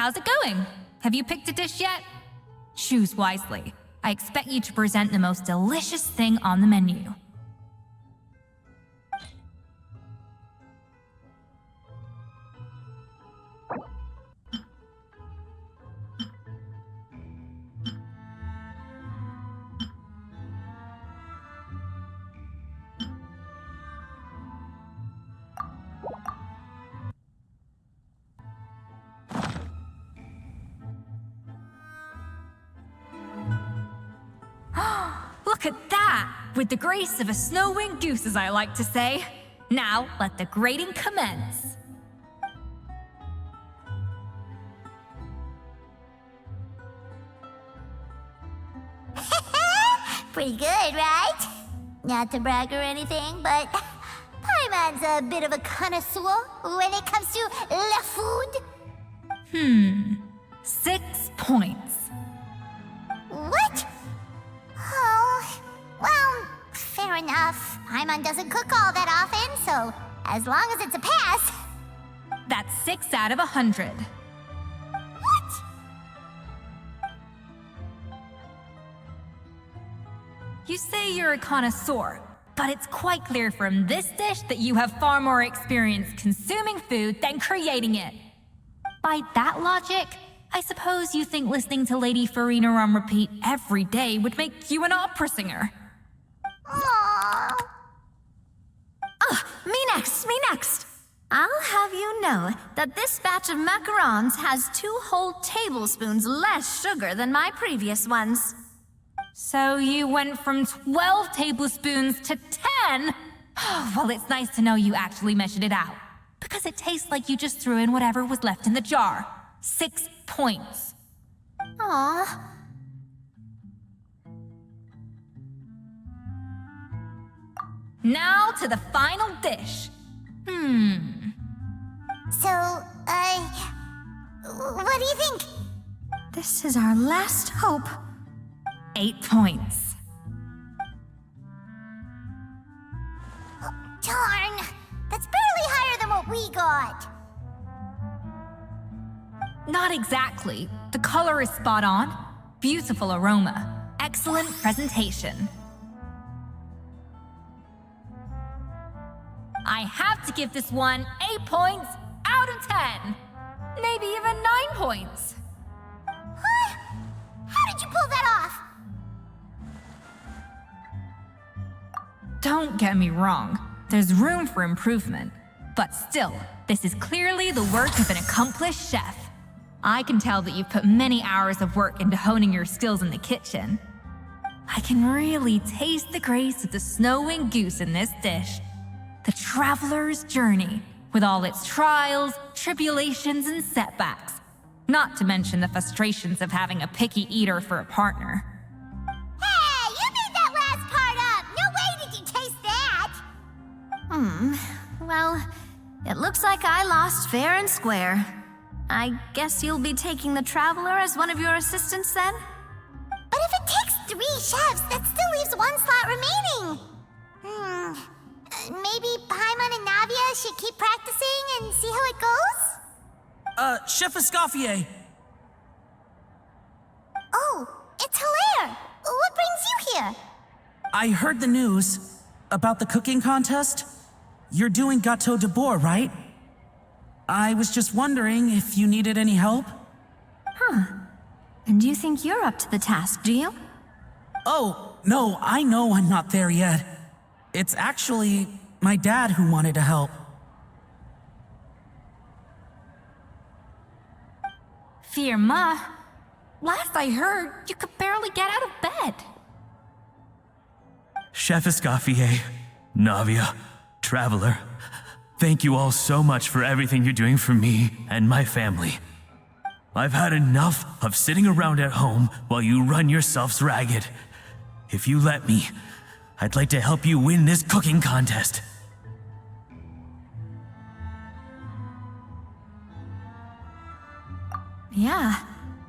How's it going? Have you picked a dish yet? Choose wisely. I expect you to present the most delicious thing on the menu. Look at that! With the grace of a snow-winged goose, as I like to say. Now, let the grating commence. Pretty good, right? Not to brag or anything, but Paimon's a bit of a connoisseur when it comes to la food. 6 points. What? Oh, well, fair enough. Paimon doesn't cook all that often, so as long as it's a pass. That's 6 out of 100. What? You say you're a connoisseur, but it's quite clear from this dish that you have far more experience consuming food than creating it. By that logic, I suppose you think listening to Lady Farina on repeat every day would make you an opera singer. Aww. Me next. I'll have you know that this batch of macarons has 2 whole tablespoons less sugar than my previous ones. So you went from 12 tablespoons to 10? Well, it's nice to know you actually measured it out, because it tastes like you just threw in whatever was left in the jar. 6 points. Aw. Now to the final dish. So, what do you think? This is our last hope. 8 points. Darn, that's barely higher than what we got. Not exactly. The color is spot on. Beautiful aroma. Excellent presentation. I have to give this one 8 points out of 10. Maybe even 9 points. Huh? How did you pull that off? Don't get me wrong. There's room for improvement. But still, this is clearly the work of an accomplished chef. I can tell that you've put many hours of work into honing your skills in the kitchen. I can really taste the grace of the snow-winged goose in this dish. The traveler's journey, with all its trials, tribulations, and setbacks. Not to mention the frustrations of having a picky eater for a partner. Hey, you made that last part up! No way did you taste that! Well, it looks like I lost fair and square. I guess you'll be taking the Traveler as one of your assistants then? But if it takes 3 chefs, that still leaves 1 slot remaining. Maybe Paimon and Navia should keep practicing and see how it goes? Chef Escoffier. Oh, it's Hilaire! What brings you here? I heard the news about the cooking contest. You're doing gâteau de bois, right? I was just wondering if you needed any help. And you think you're up to the task, do you? Oh, no, I know I'm not there yet. It's actually my dad who wanted to help. Firma, last I heard, you could barely get out of bed. Chef Escoffier, Navia, Traveler, thank you all so much for everything you're doing for me and my family. I've had enough of sitting around at home while you run yourselves ragged. If you let me, I'd like to help you win this cooking contest. Yeah,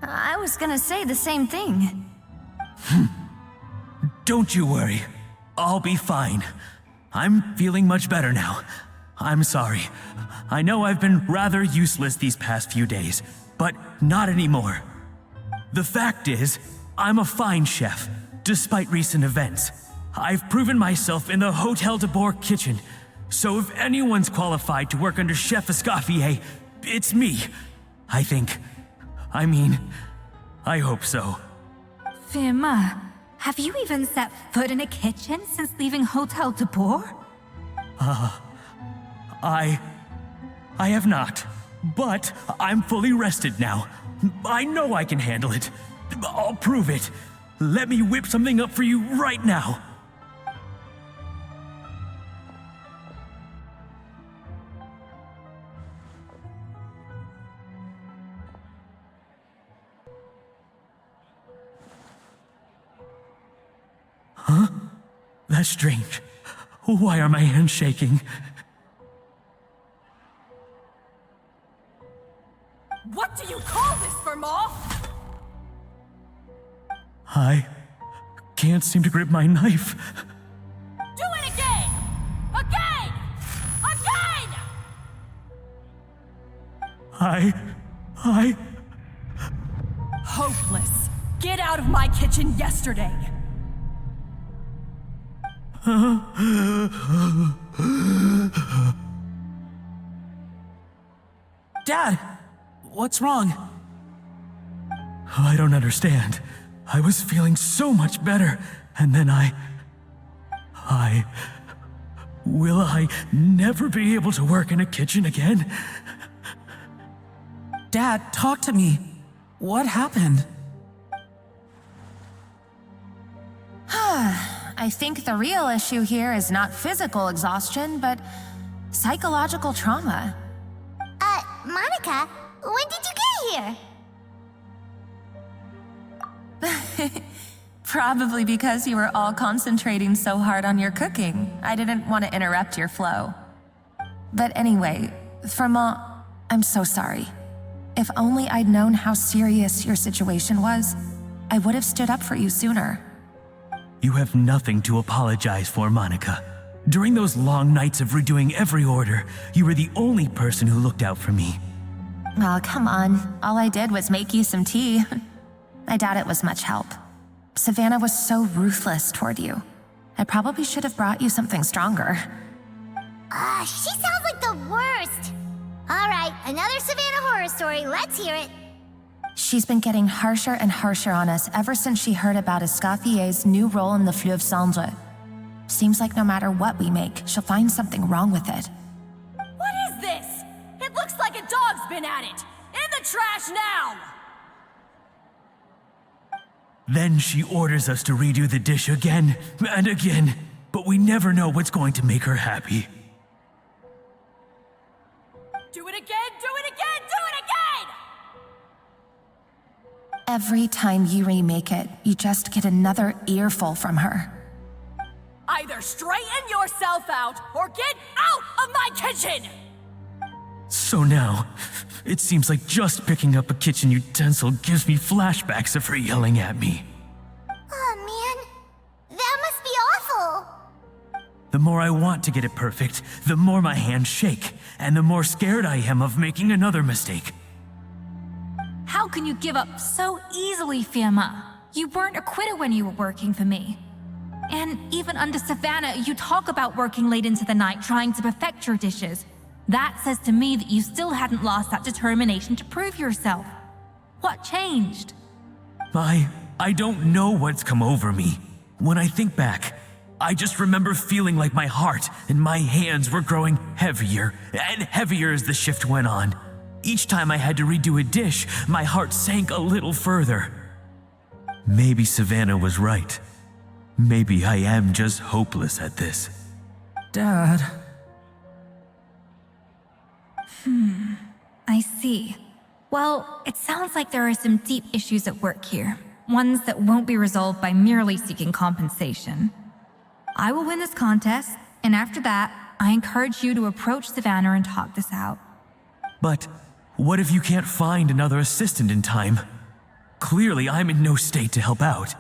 I was gonna say the same thing. Don't you worry. I'll be fine. I'm feeling much better now. I'm sorry. I know I've been rather useless these past few days, but not anymore. The fact is, I'm a fine chef, despite recent events. I've proven myself in the Hotel de Boer kitchen, so if anyone's qualified to work under Chef Escoffier, it's me. I think. I hope so. Firma, have you even set foot in a kitchen since leaving Hotel de Boer? I have not, but I'm fully rested now. I know I can handle it. I'll prove it. Let me whip something up for you right now. Huh? That's strange. Why are my hands shaking? What do you call this, Verma? I can't seem to grip my knife. Do it again! Again! Again! I... Hopeless. Get out of my kitchen yesterday. Dad, what's wrong? I don't understand. I was feeling so much better, and then Will I never be able to work in a kitchen again? Dad, talk to me. What happened? I think the real issue here is not physical exhaustion, but psychological trauma. Monica, when did you get here? Probably because you were all concentrating so hard on your cooking. I didn't want to interrupt your flow. But anyway, Verma, I'm so sorry. If only I'd known how serious your situation was, I would have stood up for you sooner. You have nothing to apologize for, Monica. During those long nights of redoing every order, you were the only person who looked out for me. Oh, come on. All I did was make you some tea. I doubt it was much help. Savannah was so ruthless toward you. I probably should have brought you something stronger. She sounds like the worst. All right, another Savannah horror story. Let's hear it. She's been getting harsher and harsher on us ever since she heard about Escoffier's new role in the Fleuve Cendre. Seems like no matter what we make, she'll find something wrong with it. What is this? It looks like a dog's been at it. In the trash now! Then she orders us to redo the dish again and again, but we never know what's going to make her happy. Do it again, do it again, do it again! Every time you remake it, you just get another earful from her. Either straighten yourself out or get out of my kitchen! So now, it seems like just picking up a kitchen utensil gives me flashbacks of her yelling at me. Oh man, that must be awful. The more I want to get it perfect, the more my hands shake, and the more scared I am of making another mistake. How can you give up so easily, Firma? You weren't a quitter when you were working for me. And even under Savannah, you talk about working late into the night trying to perfect your dishes. That says to me that you still hadn't lost that determination to prove yourself. What changed? I don't know what's come over me. When I think back, I just remember feeling like my heart and my hands were growing heavier and heavier as the shift went on. Each time I had to redo a dish, my heart sank a little further. Maybe Savannah was right. Maybe I am just hopeless at this. Dad. I see. Well, it sounds like there are some deep issues at work here. Ones that won't be resolved by merely seeking compensation. I will win this contest, and after that, I encourage you to approach Savannah and talk this out. But what if you can't find another assistant in time? Clearly, I'm in no state to help out.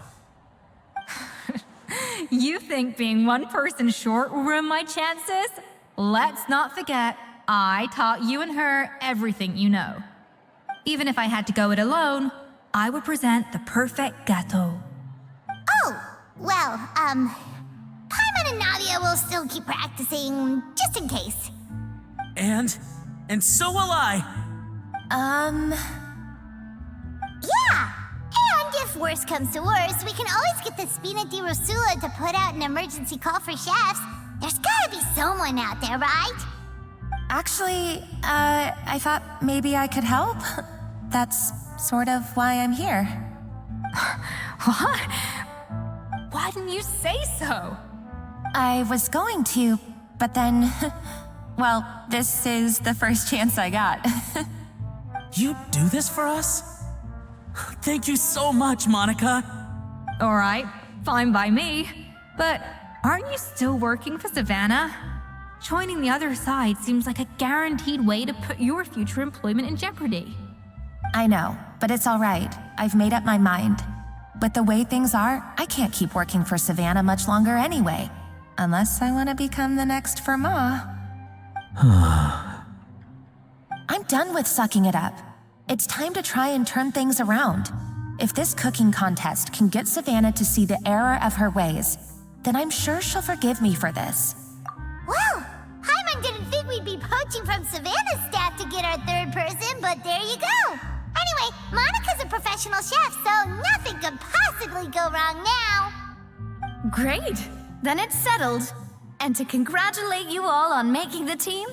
You think being one person short will ruin my chances? let's not forget, I taught you and her everything you know. Even if I had to go it alone, I would present the perfect gâteau. Oh, well, Paimon and Nadia will still keep practicing, just in case. And so will I. Yeah! And if worse comes to worse, we can always get the Spina di Rosula to put out an emergency call for chefs. There's gotta be someone out there, right? Actually, I thought maybe I could help. That's sort of why I'm here. What? Why didn't you say so? I was going to, but then, well, this is the first chance I got. You do this for us? Thank you so much, Monica. All right, fine by me. But aren't you still working for Savannah? Joining the other side seems like a guaranteed way to put your future employment in jeopardy. I know, but it's all right. I've made up my mind. With the way things are, I can't keep working for Savannah much longer anyway. Unless I want to become the next Fermat. I'm done with sucking it up. It's time to try and turn things around. If this cooking contest can get Savannah to see the error of her ways, then I'm sure she'll forgive me for this. Well, Paimon didn't think we'd be poaching from Savannah's staff to get our third person, but there you go. Anyway, Monica's a professional chef, so nothing could possibly go wrong now. Great! Then it's settled. And to congratulate you all on making the team,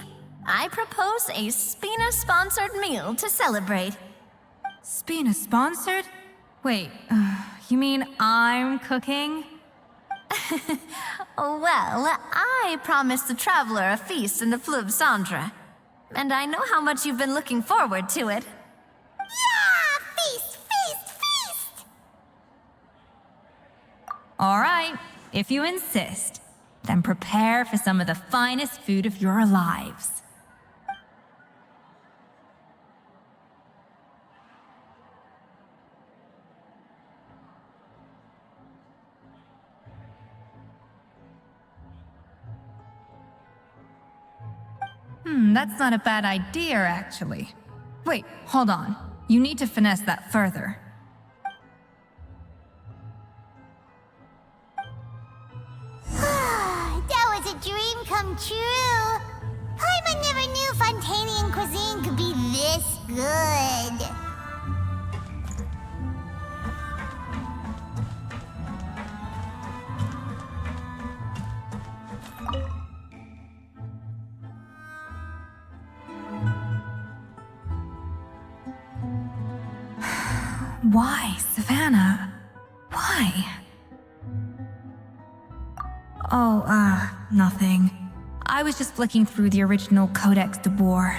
I propose a Spina-sponsored meal to celebrate. Spina sponsored? Wait, you mean I'm cooking? Well, I promised the traveler a feast in the Fleuve Cendre. And I know how much you've been looking forward to it. Yeah! Feast, feast, feast! All right, if you insist, then prepare for some of the finest food of your lives. That's not a bad idea, actually. Wait, hold on. You need to finesse that further. That was a dream come true. Paimon never knew Fontanian cuisine could be this good. Why, Savannah? Why? Oh, nothing. I was just flicking through the original Codex de Boer.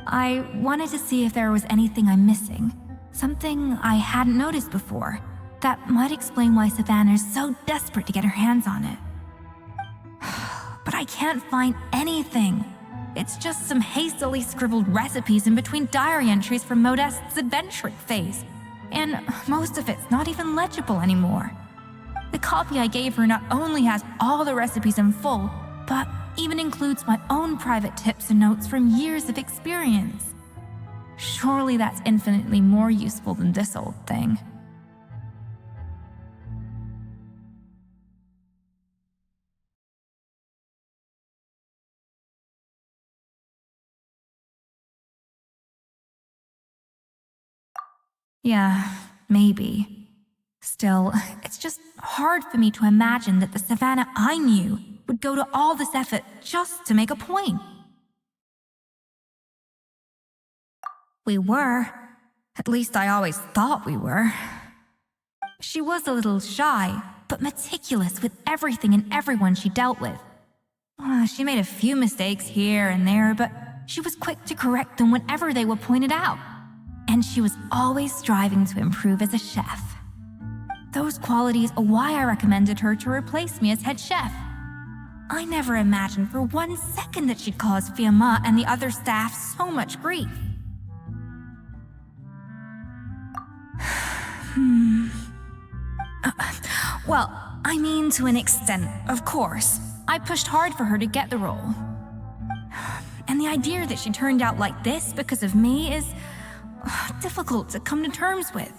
I wanted to see if there was anything I'm missing. Something I hadn't noticed before. That might explain why Savannah's so desperate to get her hands on it. But I can't find anything. It's just some hastily scribbled recipes in between diary entries from Modeste's adventuring phase. And most of it's not even legible anymore. The copy I gave her not only has all the recipes in full, but even includes my own private tips and notes from years of experience. Surely that's infinitely more useful than this old thing. Yeah, maybe. Still, it's just hard for me to imagine that the Savannah I knew would go to all this effort just to make a point. We were. At least I always thought we were. She was a little shy, but meticulous with everything and everyone she dealt with. She made a few mistakes here and there, but she was quick to correct them whenever they were pointed out. And she was always striving to improve as a chef. Those qualities are why I recommended her to replace me as head chef. I never imagined for 1 second that she'd cause Fermat and the other staff so much grief. Well, I mean to an extent, of course. I pushed hard for her to get the role. And the idea that she turned out like this because of me is difficult to come to terms with.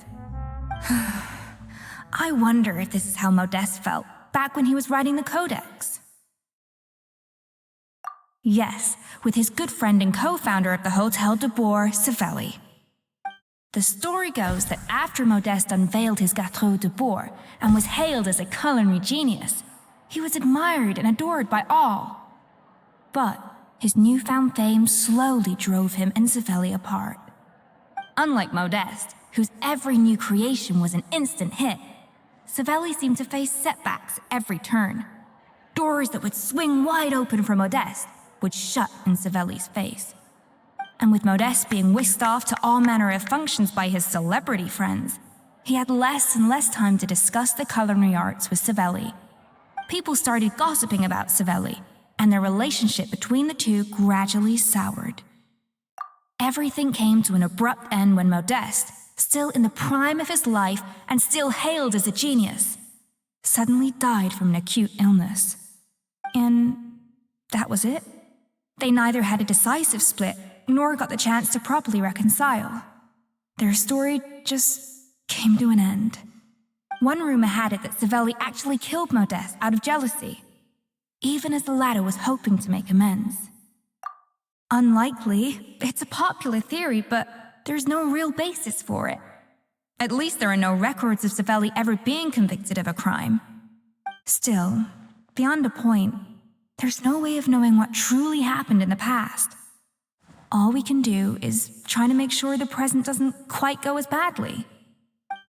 I wonder if this is how Modeste felt back when he was writing the Codex. Yes, with his good friend and co-founder of the Hotel de Boer, Savelli. The story goes that after Modeste unveiled his Gâteau de Boer and was hailed as a culinary genius, he was admired and adored by all. But his newfound fame slowly drove him and Savelli apart. Unlike Modeste, whose every new creation was an instant hit, Savelli seemed to face setbacks at every turn. Doors that would swing wide open for Modeste would shut in Savelli's face. And with Modeste being whisked off to all manner of functions by his celebrity friends, he had less and less time to discuss the culinary arts with Savelli. People started gossiping about Savelli, and their relationship between the two gradually soured. Everything came to an abrupt end when Modeste, still in the prime of his life and still hailed as a genius, suddenly died from an acute illness. And that was it. They neither had a decisive split nor got the chance to properly reconcile. Their story just came to an end. One rumor had it that Savelli actually killed Modeste out of jealousy, even as the latter was hoping to make amends. Unlikely, it's a popular theory, but there's no real basis for it. At least there are no records of Savelli ever being convicted of a crime. Still, beyond a point, there's no way of knowing what truly happened in the past. All we can do is try to make sure the present doesn't quite go as badly.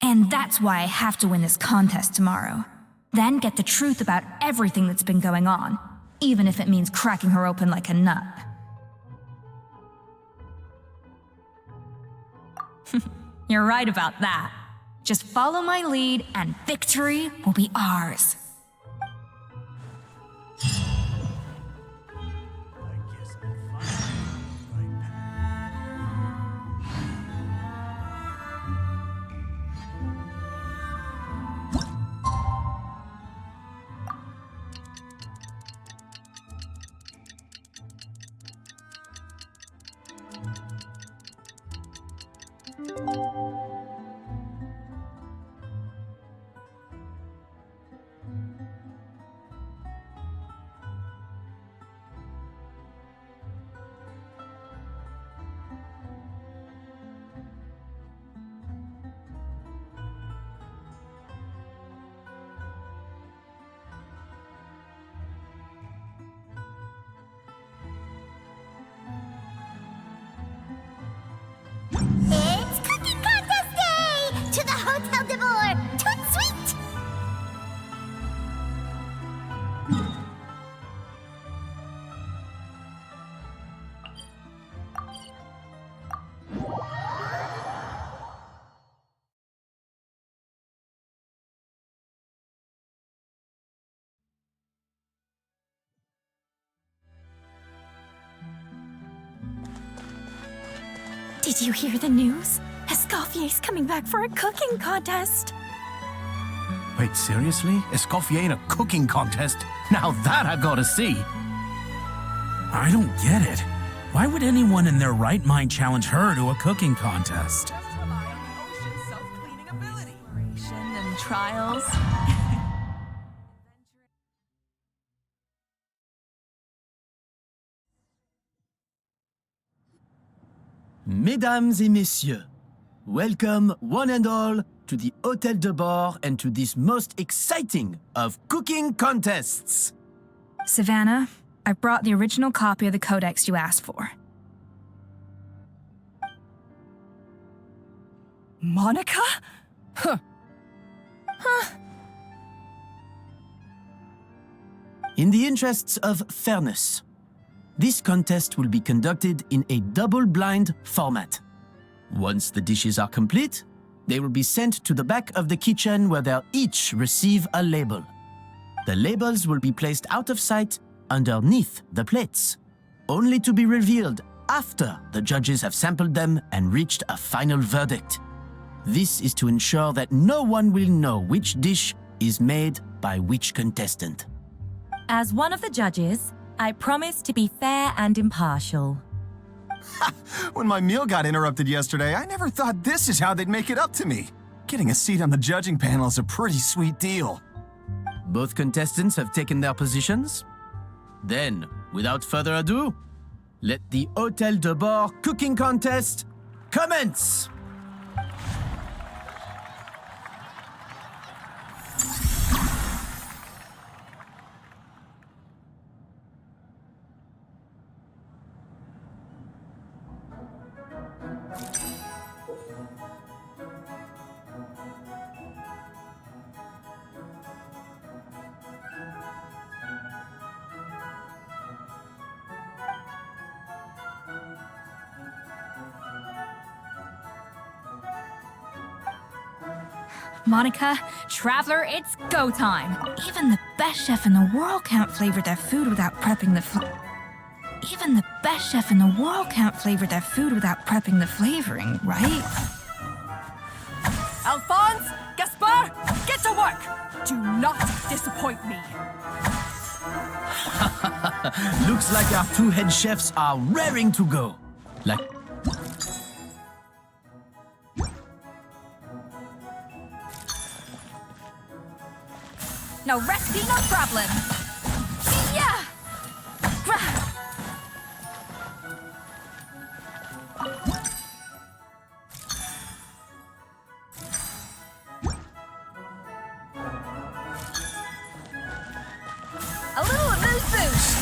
And that's why I have to win this contest tomorrow. Then get the truth about everything that's been going on, even if it means cracking her open like a nut. You're right about that. Just follow my lead and victory will be ours. It's Cooking Contest Day! To the Hotel de Boer! Toot sweet! Did you hear the news? Escoffier's coming back for a cooking contest. Wait, seriously? Escoffier in a cooking contest? Now that I gotta see. I don't get it. Why would anyone in their right mind challenge her to a cooking contest? Just rely on the ocean's self-cleaning ability. And trials. Mesdames et messieurs, welcome one and all to the Hôtel de Boer and to this most exciting of cooking contests. Savannah, I've brought the original copy of the Codex you asked for. Monica? In the interests of fairness, this contest will be conducted in a double-blind format. Once the dishes are complete, they will be sent to the back of the kitchen where they'll each receive a label. The labels will be placed out of sight underneath the plates, only to be revealed after the judges have sampled them and reached a final verdict. This is to ensure that no one will know which dish is made by which contestant. As one of the judges, I promise to be fair and impartial. When my meal got interrupted yesterday, I never thought this is how they'd make it up to me. Getting a seat on the judging panel is a pretty sweet deal. Both contestants have taken their positions. Then, without further ado, let the Hôtel de Bord cooking contest commence! Monica, Traveler, it's go time. Even the best chef in the world can't flavor their food without prepping the Even the best chef in the world can't flavor their food without prepping the flavoring, right? Alphonse, Gaspar, get to work! Do not disappoint me. Looks like our two head chefs are raring to go. Like... No recipe, no problem. Yeah! A little amuse-bouche.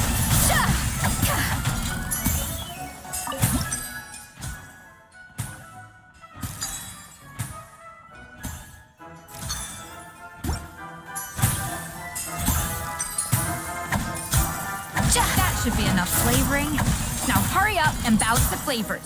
That should be enough flavoring. Now hurry up and balance the flavors.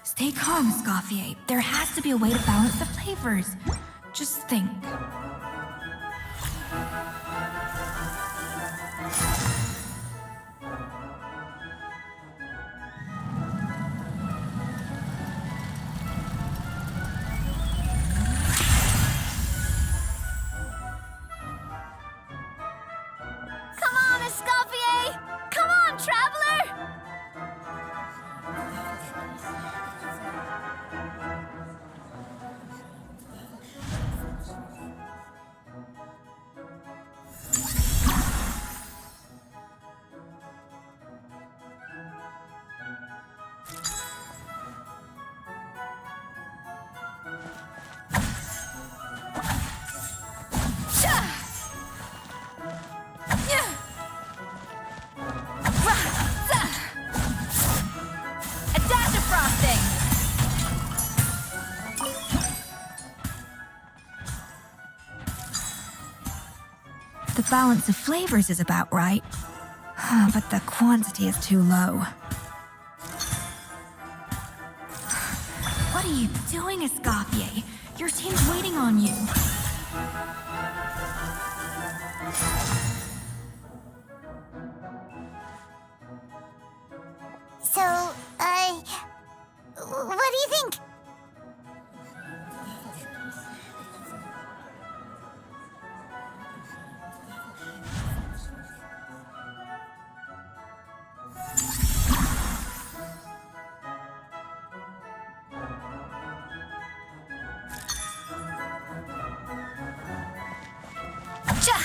Stay calm, Escoffier. There has to be a way to balance the flavors. Just think. Come on, Escoffier! Come on, Traveler! A dash of frosting. The balance of flavors is about right, but the quantity is too low. What are you doing, Escoffier? Your team's waiting on you. So, what do you think? Yeah.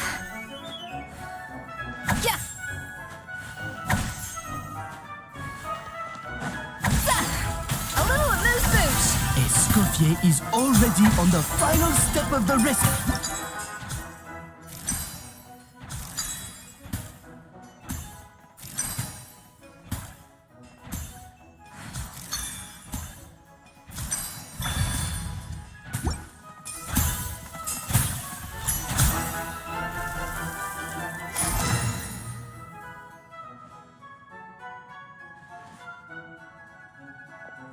A little amuse-bouche. Escoffier is already on the final step of the recipe.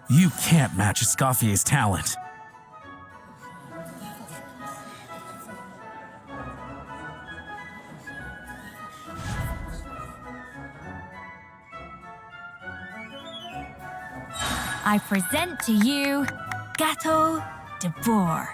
You can't match Escoffier's talent. I present to you Gâteau de Bourg.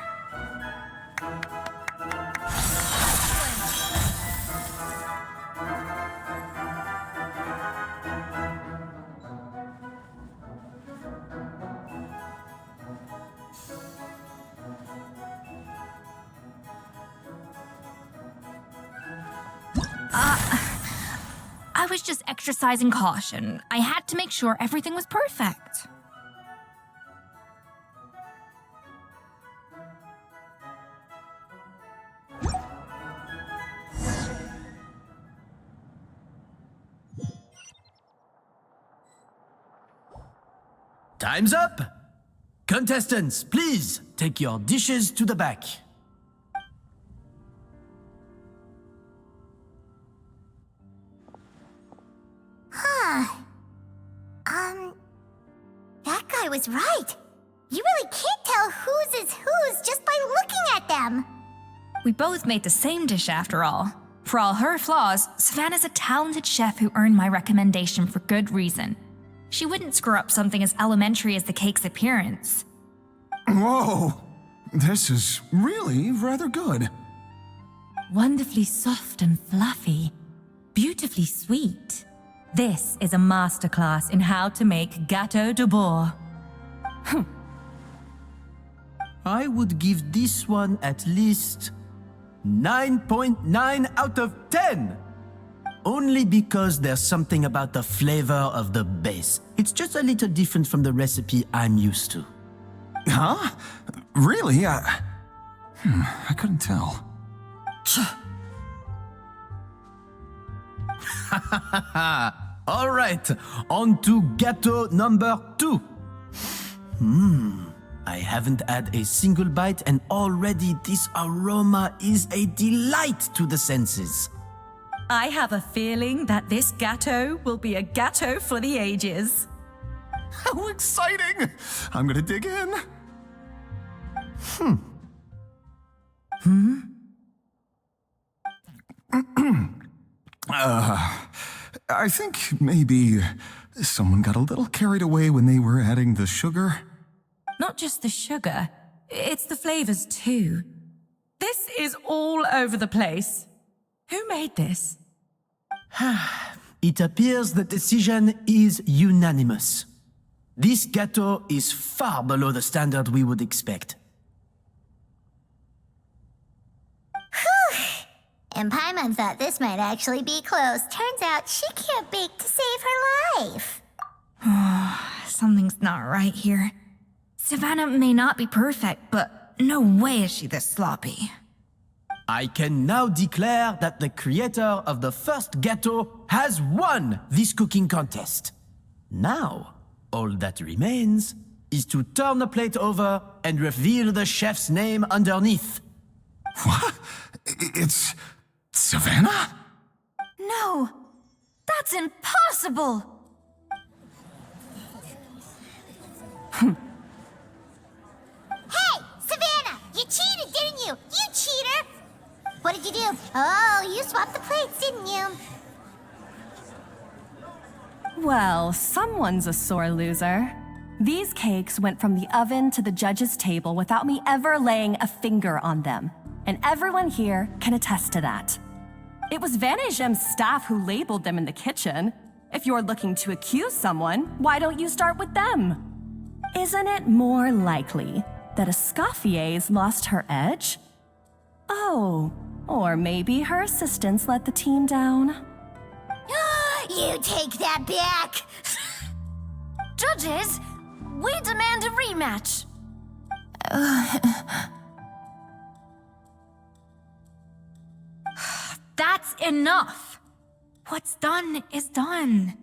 I was just exercising caution. I had to make sure everything was perfect. Time's up! Contestants, please take your dishes to the back. That guy was right. You really can't tell whose is whose just by looking at them. We both made the same dish after all. For all her flaws, Savannah's a talented chef who earned my recommendation for good reason. She wouldn't screw up something as elementary as the cake's appearance. Whoa! This is really rather good. Wonderfully soft and fluffy. Beautifully sweet. This is a masterclass in how to make Gâteau de Bourg. I would give this one at least 9.9 out of 10. Only because there's something about the flavor of the base. It's just a little different from the recipe I'm used to. Huh? Really? I couldn't tell. All right, on to gâteau number 2. I haven't had a single bite and already this aroma is a delight to the senses. I have a feeling that this gâteau will be a gâteau for the ages. How exciting! I'm gonna dig in. I think maybe someone got a little carried away when they were adding the sugar. Not just the sugar, it's the flavors too. This is all over the place. Who made this? It appears the decision is unanimous. This gâteau is far below the standard we would expect. And Paimon thought this might actually be close. Turns out she can't bake to save her life. Something's not right here. Savannah may not be perfect, but no way is she this sloppy. I can now declare that the creator of the first gâteau has won this cooking contest. Now, all that remains is to turn the plate over and reveal the chef's name underneath. What? It's Savannah? No, that's impossible. Hey, Savannah! You cheated, didn't you? You cheater! What did you do? Oh, you swapped the plates, didn't you? Well, someone's a sore loser. These cakes went from the oven to the judge's table without me ever laying a finger on them. And everyone here can attest to that. It was Van Gem's staff who labeled them in the kitchen. If you're looking to accuse someone, why don't you start with them? Isn't it more likely that Escoffier's lost her edge? Oh, or maybe her assistants let the team down. You take that back! Judges, we demand a rematch. That's enough. What's done is done.